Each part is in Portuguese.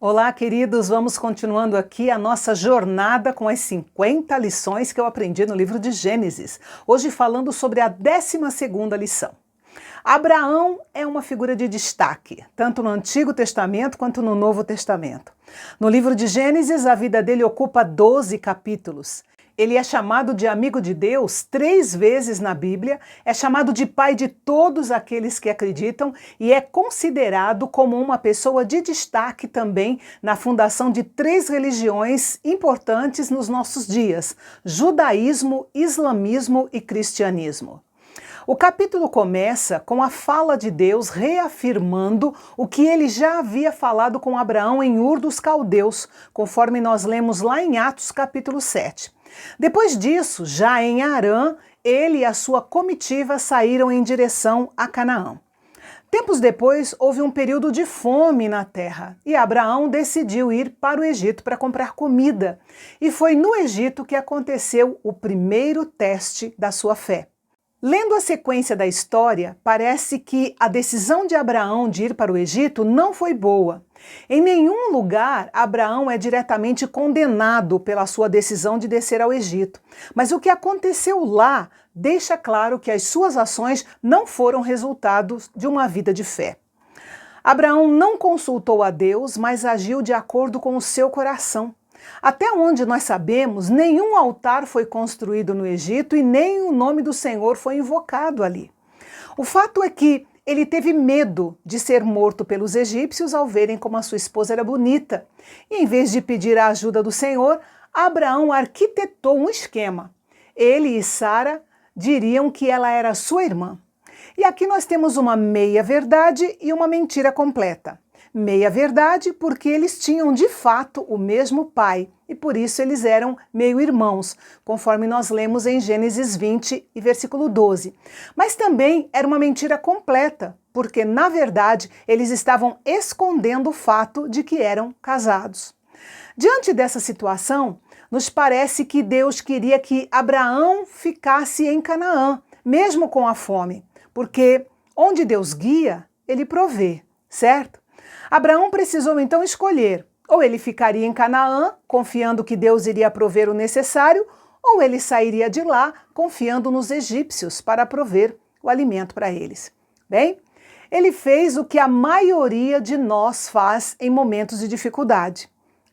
Olá, queridos! Vamos continuando aqui a nossa jornada com as 50 lições que eu aprendi no livro de Gênesis. Hoje falando sobre a 12ª lição. Abraão é uma figura de destaque, tanto no Antigo Testamento quanto no Novo Testamento. No livro de Gênesis, a vida dele ocupa 12 capítulos. Ele é chamado de amigo de Deus 3 vezes na Bíblia, é chamado de pai de todos aqueles que acreditam e é considerado como uma pessoa de destaque também na fundação de 3 religiões importantes nos nossos dias: judaísmo, islamismo e cristianismo. O capítulo começa com a fala de Deus reafirmando o que ele já havia falado com Abraão em Ur dos Caldeus, conforme nós lemos lá em Atos capítulo 7. Depois disso, já em Harã, ele e a sua comitiva saíram em direção a Canaã. Tempos depois, houve um período de fome na terra e Abraão decidiu ir para o Egito para comprar comida. E foi no Egito que aconteceu o primeiro teste da sua fé. Lendo a sequência da história, parece que a decisão de Abraão de ir para o Egito não foi boa. Em nenhum lugar Abraão é diretamente condenado pela sua decisão de descer ao Egito. Mas o que aconteceu lá deixa claro que as suas ações não foram resultado de uma vida de fé. Abraão não consultou a Deus, mas agiu de acordo com o seu coração. Até onde nós sabemos, nenhum altar foi construído no Egito e nem o nome do Senhor foi invocado ali. O fato é que ele teve medo de ser morto pelos egípcios ao verem como a sua esposa era bonita. E em vez de pedir a ajuda do Senhor, Abraão arquitetou um esquema. Ele e Sara diriam que ela era sua irmã. E aqui nós temos uma meia verdade e uma mentira completa. Meia verdade porque eles tinham de fato o mesmo pai e por isso eles eram meio-irmãos, conforme nós lemos em Gênesis 20 e versículo 12. Mas também era uma mentira completa, porque na verdade eles estavam escondendo o fato de que eram casados. Diante dessa situação, nos parece que Deus queria que Abraão ficasse em Canaã, mesmo com a fome, porque onde Deus guia, ele provê, certo? Abraão precisou então escolher, ou ele ficaria em Canaã, confiando que Deus iria prover o necessário, ou ele sairia de lá, confiando nos egípcios para prover o alimento para eles. Bem, ele fez o que a maioria de nós faz em momentos de dificuldade.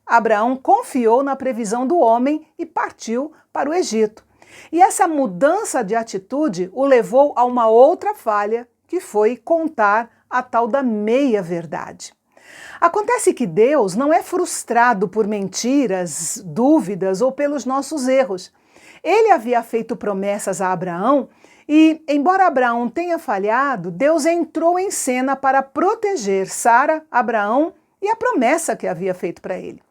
Abraão confiou na previsão do homem e partiu para o Egito. E essa mudança de atitude o levou a uma outra falha, que foi contar a tal da meia verdade. Acontece que Deus não é frustrado por mentiras, dúvidas ou pelos nossos erros. Ele havia feito promessas a Abraão e, embora Abraão tenha falhado, Deus entrou em cena para proteger Sara, Abraão e a promessa que havia feito para ele.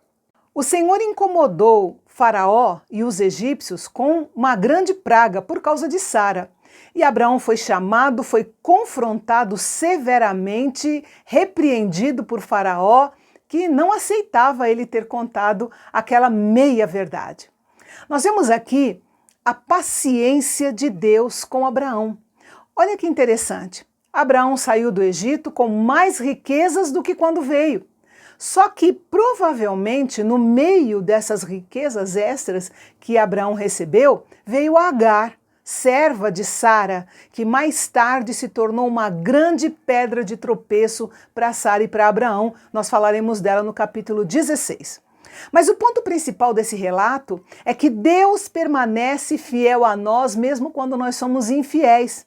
O Senhor incomodou Faraó e os egípcios com uma grande praga por causa de Sara. E Abraão foi chamado, foi confrontado severamente, repreendido por Faraó, que não aceitava ele ter contado aquela meia verdade. Nós vemos aqui a paciência de Deus com Abraão. Olha que interessante. Abraão saiu do Egito com mais riquezas do que quando veio. Só que provavelmente no meio dessas riquezas extras que Abraão recebeu, veio Agar, serva de Sara, que mais tarde se tornou uma grande pedra de tropeço para Sara e para Abraão. Nós falaremos dela no capítulo 16. Mas o ponto principal desse relato é que Deus permanece fiel a nós mesmo quando nós somos infiéis.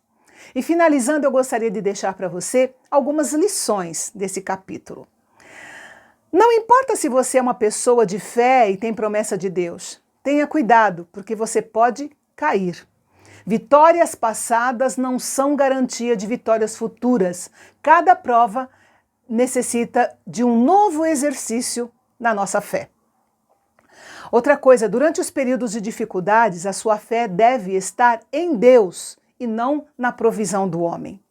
E finalizando, eu gostaria de deixar para você algumas lições desse capítulo. Não importa se você é uma pessoa de fé e tem promessa de Deus, tenha cuidado, porque você pode cair. Vitórias passadas não são garantia de vitórias futuras. Cada prova necessita de um novo exercício na nossa fé. Outra coisa, durante os períodos de dificuldades, a sua fé deve estar em Deus e não na provisão do homem.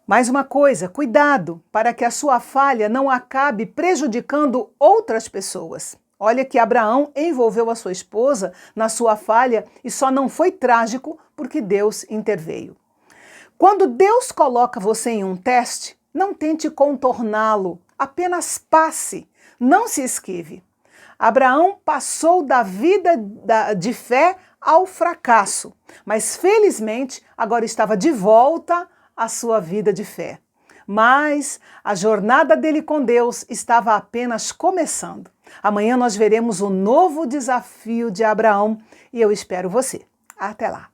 Mais uma coisa, cuidado para que a sua falha não acabe prejudicando outras pessoas. Olha que Abraão envolveu a sua esposa na sua falha e só não foi trágico porque Deus interveio. Quando Deus coloca você em um teste, não tente contorná-lo. Apenas passe, não se esquive. Abraão passou da vida de fé ao fracasso, mas felizmente agora estava de volta à sua vida de fé. Mas a jornada dele com Deus estava apenas começando. Amanhã nós veremos o novo desafio de Abraão e eu espero você. Até lá!